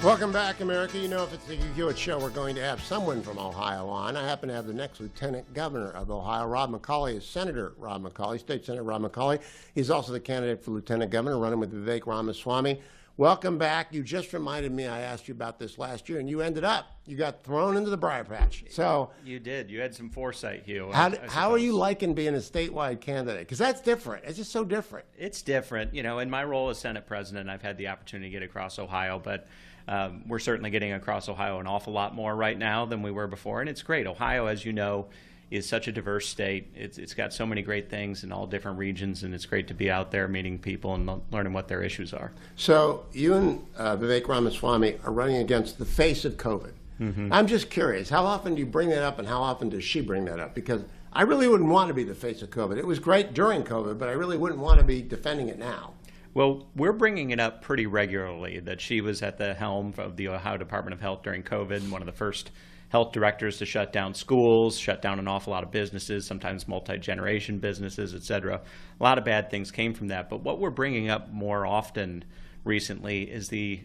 Welcome back, America. You know, if it's the Hugh Hewitt Show, we're going to have someone from Ohio on. I happen to have the next Lieutenant Governor of Ohio, Rob McColley, is Senator Rob McColley, State Senator Rob McColley. He's also the candidate for Lieutenant Governor, running with Vivek Ramaswamy. Welcome back. You just reminded me I asked you about this last year, and you got thrown into the briar patch. So you did. You had some foresight, Hugh. How are you liking being a statewide candidate? Because that's different. It's just so different. It's different. You know, in my role as Senate President, I've had the opportunity to get across Ohio, but we're certainly getting across Ohio an awful lot more right now than we were before, and it's great. Ohio, as you know, is such a diverse state. It's got so many great things in all different regions, and it's great to be out there meeting people and learning what their issues are. So you and Vivek Ramaswamy are running against the face of COVID. Mm-hmm. I'm just curious, how often do you bring that up, and how often does she bring that up? Because I really wouldn't want to be the face of COVID. It was great during COVID, but I really wouldn't want to be defending it now. Well, we're bringing it up pretty regularly that she was at the helm of the Ohio Department of Health during COVID, and one of the first health directors to shut down schools, shut down an awful lot of businesses, sometimes multi-generation businesses, et cetera. A lot of bad things came from that. But what we're bringing up more often recently is the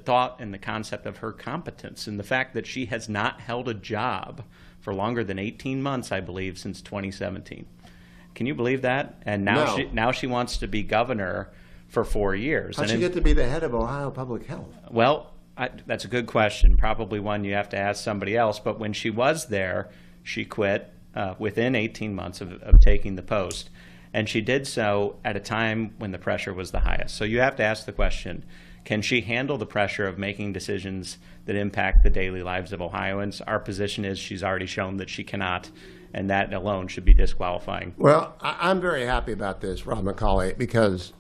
thought and the concept of her competence, and the fact that she has not held a job for longer than 18 months, I believe, since 2017. Can you believe that? And now she wants to be governor for 4 years. How'd she get to be the head of Ohio Public Health? Well, that's a good question. Probably one you have to ask somebody else. But when she was there, she quit within 18 months of taking the post. And she did so at a time when the pressure was the highest. So you have to ask the question, can she handle the pressure of making decisions that impact the daily lives of Ohioans? Our position is she's already shown that she cannot, and that alone should be disqualifying. Well, I'm very happy about this, Rob McColley, because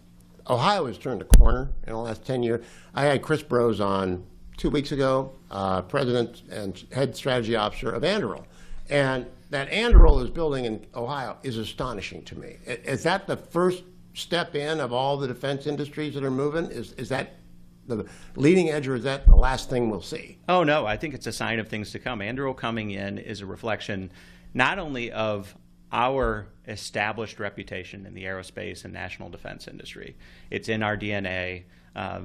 Ohio has turned a corner in the last 10 years. I had Chris Brose on 2 weeks ago, president and head strategy officer of Anduril. And that Anduril is building in Ohio is astonishing to me. Is that the first step in of all the defense industries that are moving? Is that the leading edge, or is that the last thing we'll see? Oh, no, I think it's a sign of things to come. Anduril coming in is a reflection not only of our established reputation in the aerospace and national defense industry. It's in our DNA,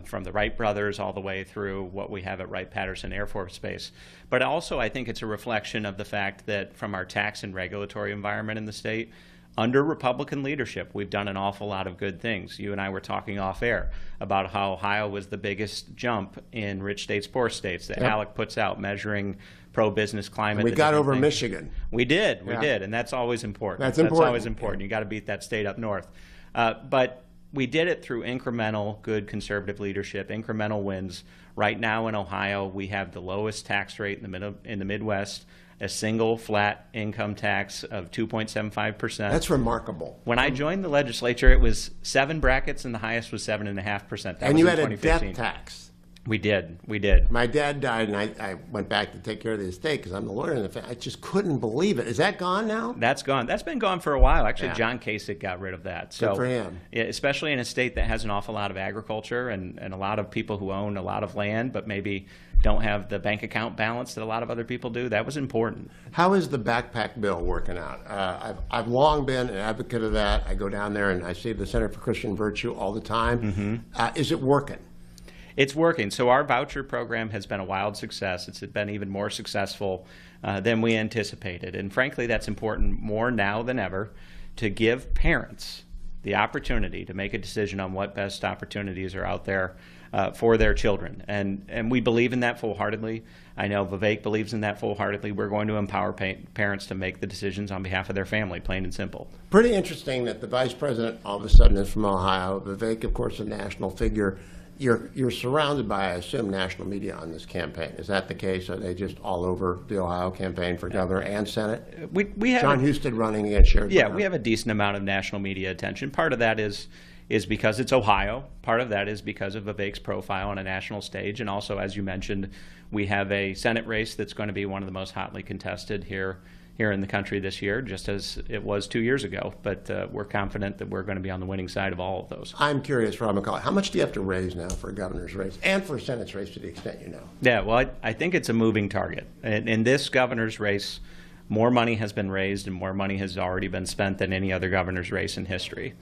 from the Wright brothers all the way through what we have at Wright-Patterson Air Force Base. But also, I think it's a reflection of the fact that from our tax and regulatory environment in the state, under Republican leadership, we've done an awful lot of good things. You and I were talking off air about how Ohio was the biggest jump in rich states, poor states that ALEC puts out, measuring pro-business climate. And we got over Michigan. We did, and that's always important. That's always important. You got to beat that state up north. But we did it through incremental, good conservative leadership, incremental wins. Right now in Ohio, we have the lowest tax rate in the Midwest, a single flat income tax of 2.75%. That's remarkable. When I joined the legislature, it was 7 brackets, and the highest was 7.5%. And you had a death tax. We did. My dad died, and I went back to take care of the estate because I'm the lawyer in the family. I just couldn't believe it. Is that gone now? That's gone. That's been gone for a while. Actually, John Kasich got rid of that. So, good for him. Especially in a state that has an awful lot of agriculture and a lot of people who own a lot of land, but maybe don't have the bank account balance that a lot of other people do. That was important. How is the backpack bill working out? I've long been an advocate of that. I go down there and I see the Center for Christian Virtue all the time. Mm-hmm. Is it working? It's working. So our voucher program has been a wild success. It's been even more successful than we anticipated. And frankly, that's important more now than ever to give parents the opportunity to make a decision on what best opportunities are out there for their children. And we believe in that full-heartedly. I know Vivek believes in that full-heartedly. We're going to empower parents to make the decisions on behalf of their family, plain and simple. Pretty interesting that the vice president all of a sudden is from Ohio. Vivek, of course, a national figure. You're surrounded by, I assume, national media on this campaign. Is that the case? Are they just all over the Ohio campaign for governor and Senate? We have John Husted running against Sherrod Brown. Yeah, we have a decent amount of national media attention. Part of that is because it's Ohio. Part of that is because of Vivek's profile on a national stage. And also, as you mentioned, we have a Senate race that's going to be one of the most hotly contested here in the country this year, just as it was 2 years ago. But we're confident that we're going to be on the winning side of all of those. I'm curious, Rob McColley, how much do you have to raise now for a governor's race and for a Senate's race to the extent you know? Yeah, well, I think it's a moving target. In this governor's race, more money has been raised and more money has already been spent than any other governor's race in history.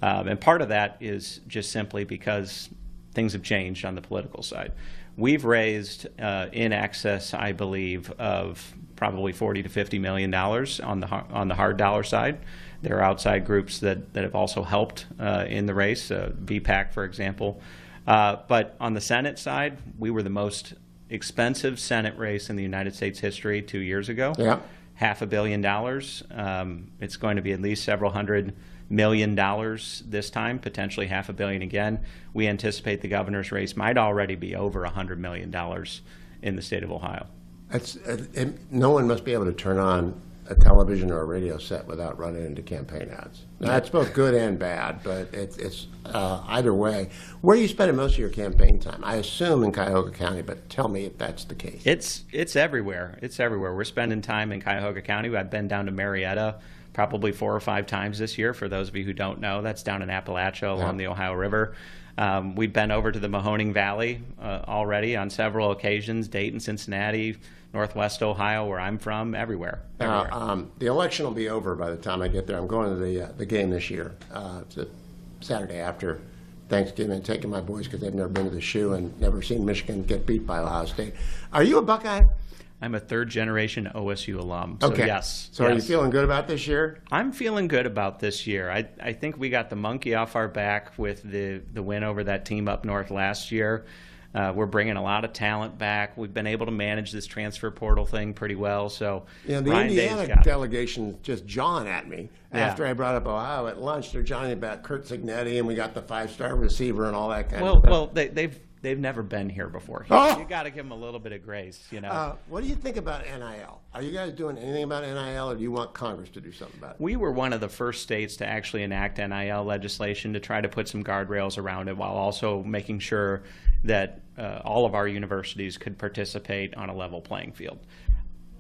And part of that is just simply because things have changed on the political side. We've raised in excess, I believe, of probably $40 to $50 million on the hard dollar side. There are outside groups that have also helped in the race, VPAC, for example. But on the Senate side, we were the most expensive Senate race in the United States history 2 years ago. Yeah. $500 million. It's going to be at least several $100 million this time, potentially $500 million again. We anticipate the governor's race might already be over $100 million in the state of Ohio. No one must be able to turn on a television or a radio set without running into campaign ads. Now, that's both good and bad, but it's either way. Where are you spending most of your campaign time? I assume in Cuyahoga County, but tell me if that's the case. It's everywhere. It's everywhere. We're spending time in Cuyahoga County. I've been down to Marietta probably 4 or 5 times this year. For those of you who don't know, that's down in Appalachia along the Ohio River. We've been over to the Mahoning Valley already on several occasions, Dayton, Cincinnati, Northwest Ohio, where I'm from, everywhere. The election will be over by the time I get there. I'm going to the game this year. It's a Saturday after Thanksgiving, taking my boys because they've never been to the shoe and never seen Michigan get beat by Ohio State. Are you a Buckeye? I'm a third-generation OSU alum, so okay. Yes. So are you feeling good about this year? I'm feeling good about this year. I think we got the monkey off our back with the win over that team up north last year. We're bringing a lot of talent back. We've been able to manage this transfer portal thing pretty well. So yeah, the Ryan Indiana delegation just jawing at me after I brought up Ohio at lunch. They're jawing about Kurt Signetti, and we got the 5-star receiver and all that kind of stuff. Well, they've never been here before. Oh! You got to give them a little bit of grace, you know. What do you think about NIL? Are you guys doing anything about NIL, or do you want Congress to do something about it? We were one of the first states to actually enact NIL legislation to try to put some guardrails around it, while also making sure that all of our universities could participate on a level playing field.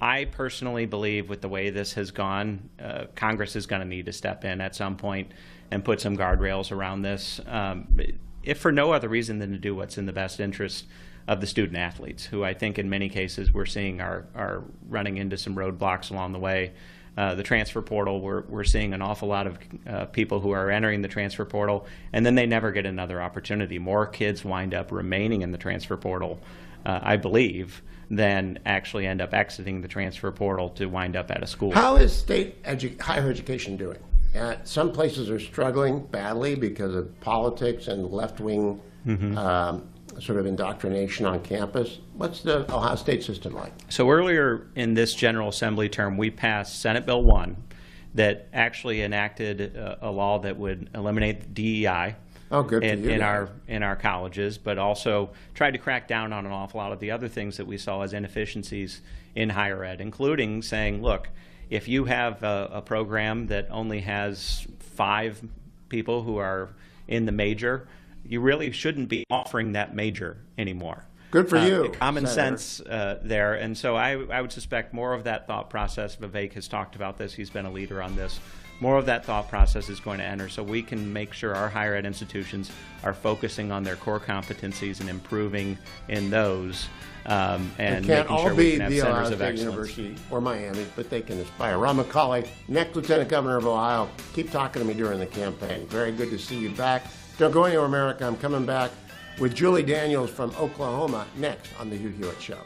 I personally believe with the way this has gone, Congress is going to need to step in at some point and put some guardrails around this, if for no other reason than to do what's in the best interest of the student athletes, who I think in many cases we're seeing are running into some roadblocks along the way. The transfer portal, we're seeing an awful lot of people who are entering the transfer portal, and then they never get another opportunity. More kids wind up remaining in the transfer portal, I believe, than actually end up exiting the transfer portal to wind up at a school. How is state higher education doing? Some places are struggling badly because of politics and left-wing sort of indoctrination on campus. What's the Ohio State system like? So earlier in this General Assembly term, we passed Senate Bill 1 that actually enacted a law that would eliminate DEI in our colleges, but also tried to crack down on an awful lot of the other things that we saw as inefficiencies in higher ed, including saying, look, if you have a program that only has 5 people who are in the major, you really shouldn't be offering that major anymore. Good for you. Common sense there. And so I would suspect more of that thought process, Vivek has talked about this, he's been a leader on this, more of that thought process is going to enter so we can make sure our higher ed institutions are focusing on their core competencies and improving in those. And making sure we can have centers of excellence. University or Miami, but they can aspire. Ron McColley, next Lieutenant Governor of Ohio. Keep talking to me during the campaign. Very good to see you back. Don't go anywhere, America. I'm coming back with Julie Daniels from Oklahoma next on The Hugh Hewitt Show.